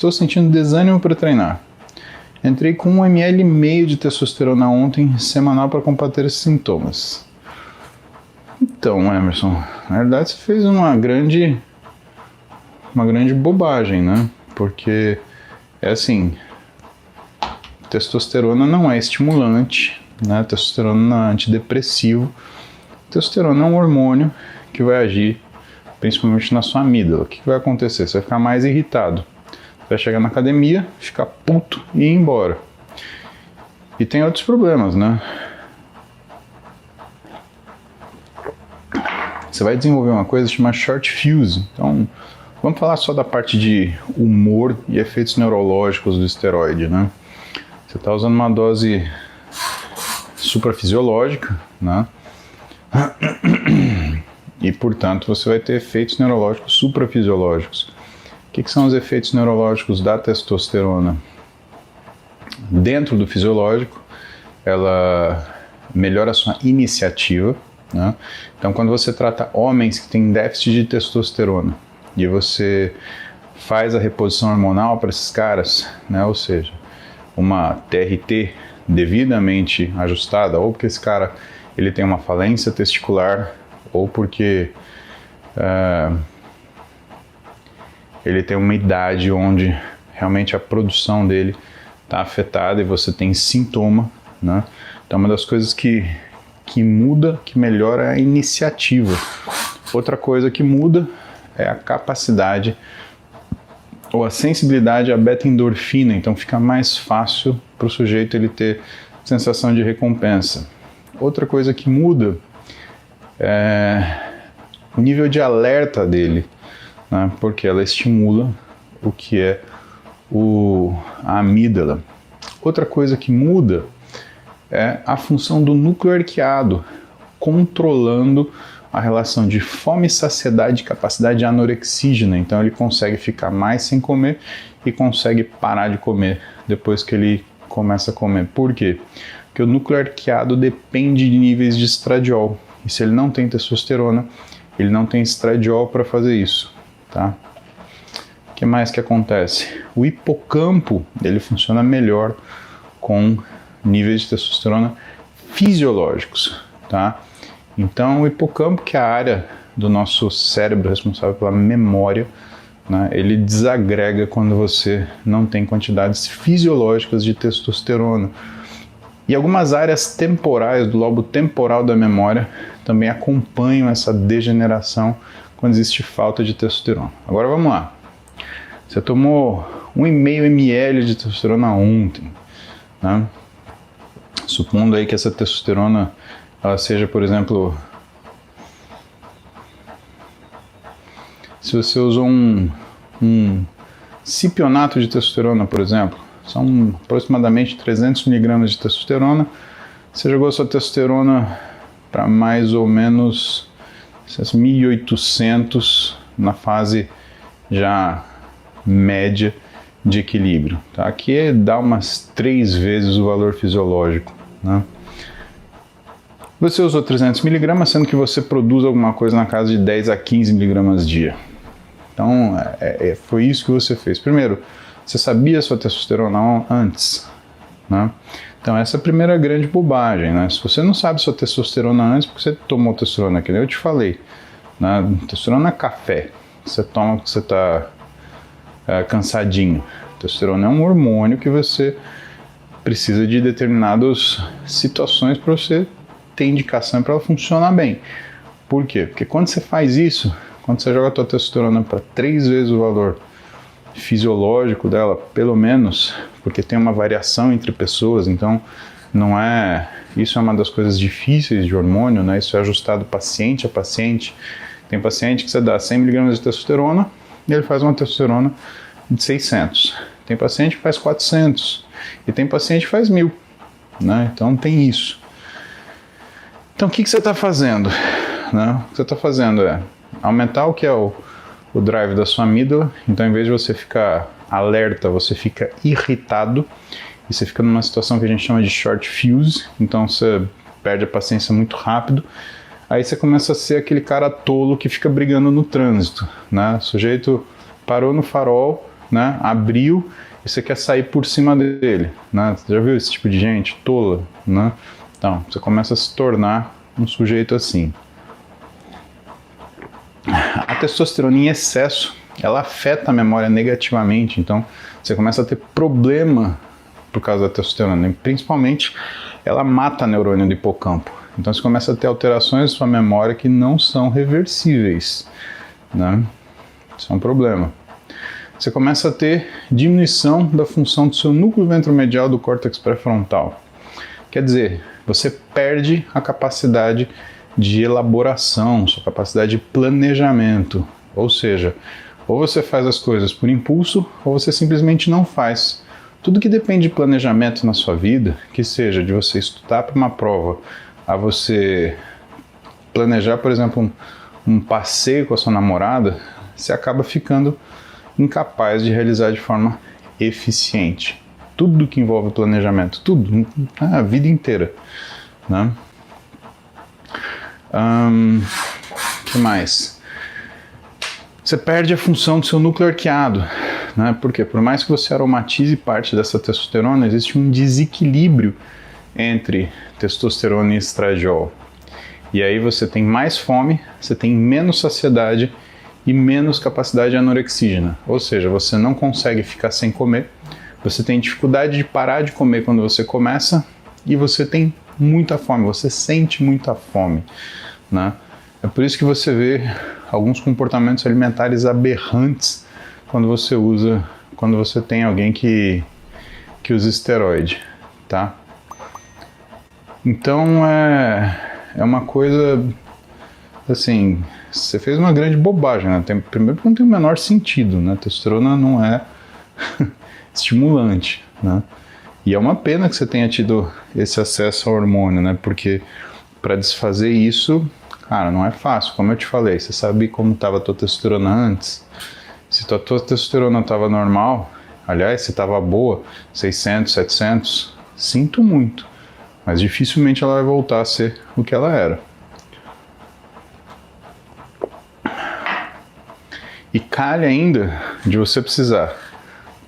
Estou sentindo desânimo para treinar. Entrei com 1,5 ml de testosterona ontem, semanal, para combater esses sintomas. Então, Emerson, na verdade você fez uma grande bobagem, né? Porque é assim, testosterona não é estimulante, né? Testosterona não é antidepressivo. Testosterona é um hormônio que vai agir principalmente na sua amígdala. O que vai acontecer? Você vai ficar mais irritado. Vai chegar na academia, ficar puto e ir embora. E tem outros problemas, né? Você vai desenvolver uma coisa chamada short fuse. Então, vamos falar só da parte de humor e efeitos neurológicos do esteroide, né? Você está usando uma dose suprafisiológica, né? E, portanto, você vai ter efeitos neurológicos suprafisiológicos. O que são os efeitos neurológicos da testosterona? Dentro do fisiológico, ela melhora a sua iniciativa, né? Então, quando você trata homens que têm déficit de testosterona e você faz a reposição hormonal para esses caras, né? Ou seja, uma TRT devidamente ajustada, ou porque esse cara ele tem uma falência testicular, ou porque ele tem uma idade onde realmente a produção dele está afetada e você tem sintoma, né? Então, uma das coisas que muda, que melhora é a iniciativa. Outra coisa que muda é a capacidade ou a sensibilidade à beta-endorfina. Então, fica mais fácil para o sujeito ele ter sensação de recompensa. Outra coisa que muda é o nível de alerta dele, né? Porque ela estimula o que é a amígdala. Outra coisa que muda é a função do núcleo arqueado, controlando a relação de fome, saciedade e capacidade anorexígena. Então ele consegue ficar mais sem comer e consegue parar de comer depois que ele começa a comer. Por quê? Porque o núcleo arqueado depende de níveis de estradiol. E se ele não tem testosterona, ele não tem estradiol para fazer isso, tá? O que mais que acontece? O hipocampo, ele funciona melhor com níveis de testosterona fisiológicos, tá? Então, o hipocampo, que é a área do nosso cérebro responsável pela memória, né, ele desagrega quando você não tem quantidades fisiológicas de testosterona. E algumas áreas temporais do lobo temporal da memória também acompanham essa degeneração quando existe falta de testosterona. Agora vamos lá. Você tomou 1,5 ml de testosterona ontem, né? Supondo aí que essa testosterona ela seja, por exemplo, se você usou um cipionato de testosterona, por exemplo, são aproximadamente 300 mg de testosterona, você jogou a sua testosterona para mais ou menos 1.800 na fase já média de equilíbrio, tá? Aqui dá umas 3 vezes o valor fisiológico, né? Você usou 300 mg, sendo que você produz alguma coisa na casa de 10 a 15 mg dia. Então, foi isso que você fez. Primeiro, você sabia a sua testosterona antes, né? Então, essa é a primeira grande bobagem, né? Se você não sabe sua testosterona antes, porque você tomou testosterona, que nem eu te falei, né? Testosterona é café, você toma porque você está cansadinho. Testosterona é um hormônio que você precisa de determinadas situações para você ter indicação para ela funcionar bem. Por quê? Porque quando você faz isso, quando você joga a tua testosterona para 3 vezes o valor fisiológico dela, pelo menos, porque tem uma variação entre pessoas, então não é... Isso é uma das coisas difíceis de hormônio, né? Isso é ajustado paciente a paciente. Tem paciente que você dá 100 mg de testosterona e ele faz uma testosterona de 600. Tem paciente que faz 400 e tem paciente que faz 1.000, né? Então tem isso. Então o que você está fazendo, né? O que você está fazendo é aumentar o que é o drive da sua amígdala. Então, em vez de você ficar alerta, você fica irritado e você fica numa situação que a gente chama de short fuse. Então você perde a paciência muito rápido. Aí você começa a ser aquele cara tolo que fica brigando no trânsito, né? O sujeito parou no farol, né, abriu e você quer sair por cima dele, né? Você já viu esse tipo de gente tola, né? Então, você começa a se tornar um sujeito assim. A testosterona em excesso, ela afeta a memória negativamente, então você começa a ter problema por causa da testosterona, e principalmente ela mata neurônio do hipocampo. Então você começa a ter alterações na sua memória que não são reversíveis, né? Isso é um problema. Você começa a ter diminuição da função do seu núcleo ventromedial do córtex pré-frontal. Quer dizer, você perde a capacidade de elaboração, sua capacidade de planejamento. Ou seja, ou você faz as coisas por impulso, ou você simplesmente não faz. Tudo que depende de planejamento na sua vida, que seja de você estudar para uma prova, a você planejar, por exemplo, um passeio com a sua namorada, você acaba ficando incapaz de realizar de forma eficiente. Tudo que envolve planejamento, tudo, a vida inteira, né? Que mais? Você perde a função do seu núcleo arqueado, né? Porque por mais que você aromatize parte dessa testosterona, existe um desequilíbrio entre testosterona e estradiol. E aí você tem mais fome, você tem menos saciedade e menos capacidade anorexígena. Ou seja, você não consegue ficar sem comer, você tem dificuldade de parar de comer quando você começa e você tem muita fome, você sente muita fome, né? É por isso que você vê alguns comportamentos alimentares aberrantes quando você tem alguém que usa esteroide, tá? Então é uma coisa assim, você fez uma grande bobagem, né? Primeiro porque não tem o menor sentido, né? A testosterona não é estimulante, né? E é uma pena que você tenha tido esse acesso ao hormônio, né? Porque para desfazer isso, cara, não é fácil. Como eu te falei, você sabe como estava a tua testosterona antes? Se tua testosterona estava normal, aliás, se estava boa, 600, 700, sinto muito. Mas dificilmente ela vai voltar a ser o que ela era. E calha ainda de você precisar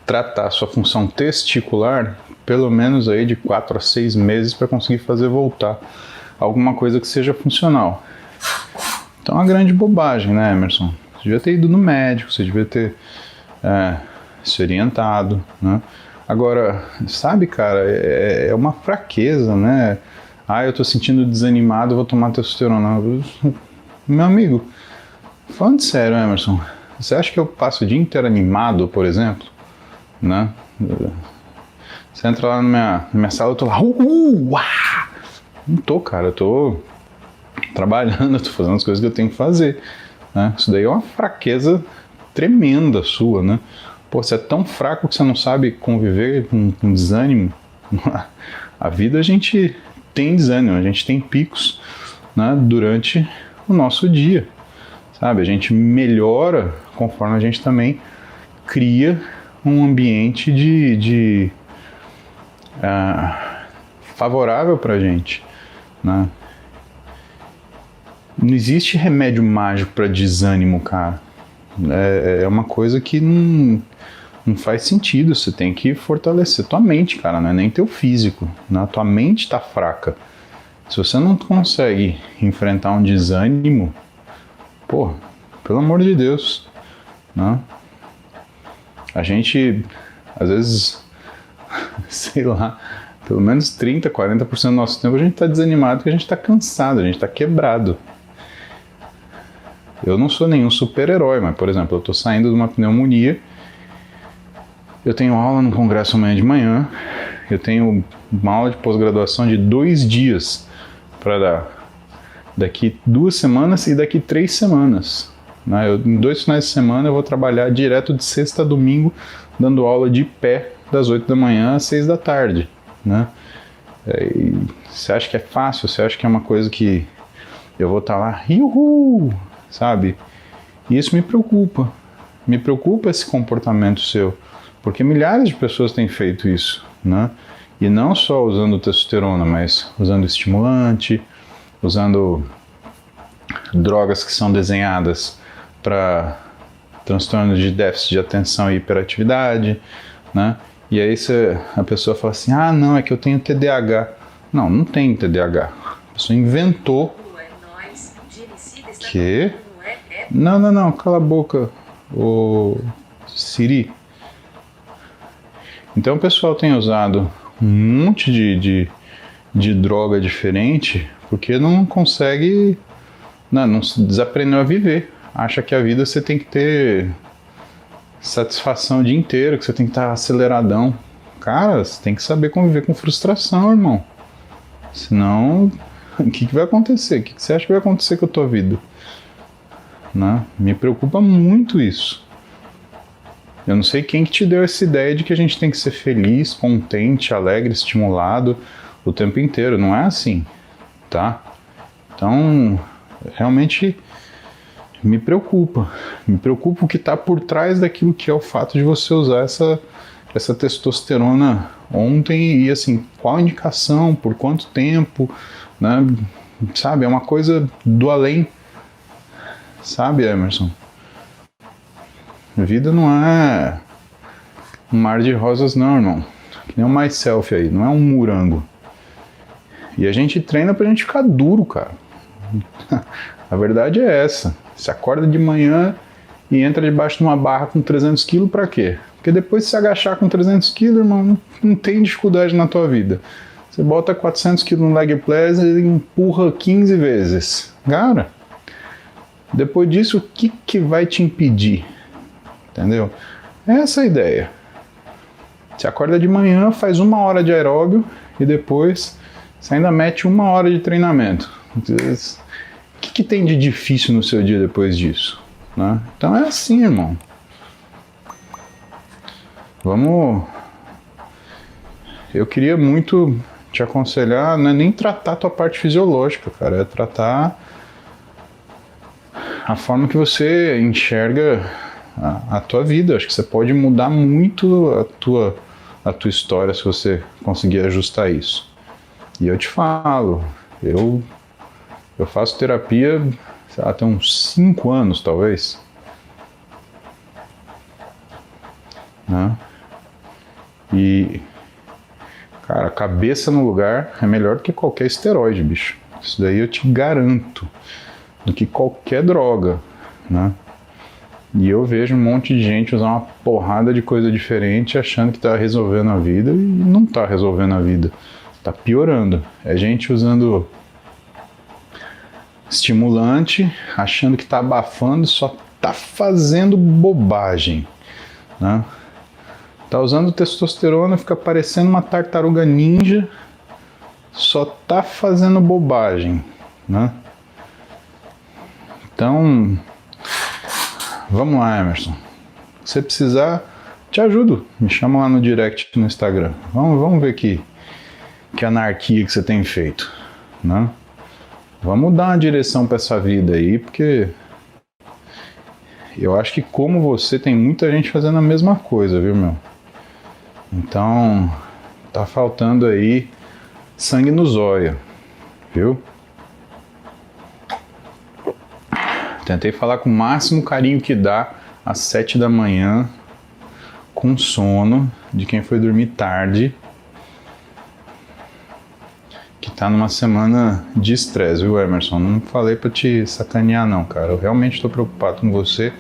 tratar a sua função testicular pelo menos aí de 4 a 6 meses para conseguir fazer voltar alguma coisa que seja funcional. Então é uma grande bobagem, né, Emerson? Você devia ter ido no médico, você devia ter se orientado, né? Agora, sabe, cara, é uma fraqueza, né? Ah, eu tô sentindo desanimado, vou tomar testosterona. Meu amigo, falando sério, Emerson, você acha que eu passo o dia inteiro animado, por exemplo? Né? Você entra lá na minha sala, eu tô lá, não tô, cara, eu tô trabalhando, eu tô fazendo as coisas que eu tenho que fazer, né? Isso daí é uma fraqueza tremenda sua, né? Pô, você é tão fraco que você não sabe conviver com desânimo. A vida a gente tem desânimo, a gente tem picos, né, durante o nosso dia, sabe? A gente melhora conforme a gente também cria um ambiente favorável pra gente, né? Não existe remédio mágico para desânimo, cara. É uma coisa que não faz sentido. Você tem que fortalecer tua mente, cara, não é nem teu físico, né? Tua mente tá fraca. Se você não consegue enfrentar um desânimo, pô, pelo amor de Deus, né? A gente, às vezes, sei lá, pelo menos 30, 40% do nosso tempo a gente tá desanimado porque a gente tá cansado, a gente tá quebrado. Eu não sou nenhum super-herói, mas, por exemplo, eu tô saindo de uma pneumonia, eu tenho aula no congresso amanhã de manhã, eu tenho uma aula de pós-graduação de 2 dias para dar daqui 2 semanas e daqui 3 semanas. Né? Em 2 finais de semana eu vou trabalhar direto de sexta a domingo, dando aula de pé das 8 da manhã às 6 da tarde. Né? Você acha que é fácil? Você acha que é uma coisa que eu vou estar lá, uhul, sabe? E isso me preocupa. Me preocupa esse comportamento seu, porque milhares de pessoas têm feito isso, né? E não só usando testosterona, mas usando estimulante, usando drogas que são desenhadas para transtorno de déficit de atenção e hiperatividade, né? E aí a pessoa fala assim, ah, não, é que eu tenho TDAH. Não, não tem TDAH. A pessoa inventou. Que? Não, cala a boca, ô Siri. Então o pessoal tem usado um monte de droga diferente porque não consegue, não desaprendeu a viver. Acha que a vida você tem que ter satisfação o dia inteiro, que você tem que estar aceleradão. Cara, você tem que saber conviver com frustração, irmão. Senão, o que vai acontecer? O que você acha que vai acontecer com a tua vida? Né? Me preocupa muito isso. Eu não sei quem que te deu essa ideia de que a gente tem que ser feliz, contente, alegre, estimulado o tempo inteiro. Não é assim, tá? Então, realmente me preocupa. Me preocupa o que está por trás daquilo que é o fato de você usar essa testosterona ontem e, assim, qual a indicação, por quanto tempo, né? Sabe, é uma coisa do além. Sabe, Emerson? A vida não é um mar de rosas não, irmão. Que nem um myself aí, não é um morango. E a gente treina pra gente ficar duro, cara. A verdade é essa. Você acorda de manhã e entra debaixo de uma barra com 300 kg pra quê? Porque depois de se agachar com 300 kg, irmão, não tem dificuldade na tua vida. Você bota 400 kg no leg press e empurra 15 vezes. Cara, depois disso, o que vai te impedir? Entendeu? Essa é a ideia. Você acorda de manhã, faz 1 hora de aeróbio e depois você ainda mete 1 hora de treinamento. O que tem de difícil no seu dia depois disso? Né? Então é assim, irmão. Eu queria muito te aconselhar, não é nem tratar a tua parte fisiológica, cara, é tratar a forma que você enxerga a tua vida. Acho que você pode mudar muito a tua história se você conseguir ajustar isso. E eu te falo, eu faço terapia, sei lá, tem uns 5 anos talvez. Né? E, cara, cabeça no lugar é melhor do que qualquer esteroide, bicho. Isso daí eu te garanto. Do que qualquer droga, né? E eu vejo um monte de gente usar uma porrada de coisa diferente achando que tá resolvendo a vida e não tá resolvendo a vida. Tá piorando. É gente usando estimulante, achando que tá abafando, só tá fazendo bobagem, né? Tá usando testosterona, fica parecendo uma tartaruga ninja, só tá fazendo bobagem, né? Então, vamos lá, Emerson. Se você precisar, te ajudo. Me chama lá no direct no Instagram. Vamos ver que anarquia que você tem feito, né? Vamos dar uma direção para essa vida aí, porque eu acho que como você tem muita gente fazendo a mesma coisa, viu, meu? Então, tá faltando aí sangue no zóio, viu? Tentei falar com o máximo carinho que dá às 7 da manhã, com sono, de quem foi dormir tarde, que tá numa semana de estresse, viu, Emerson? Não falei pra te sacanear não, cara. Eu realmente tô preocupado com você.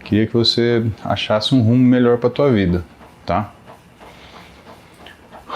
Queria que você achasse um rumo melhor pra tua vida, tá?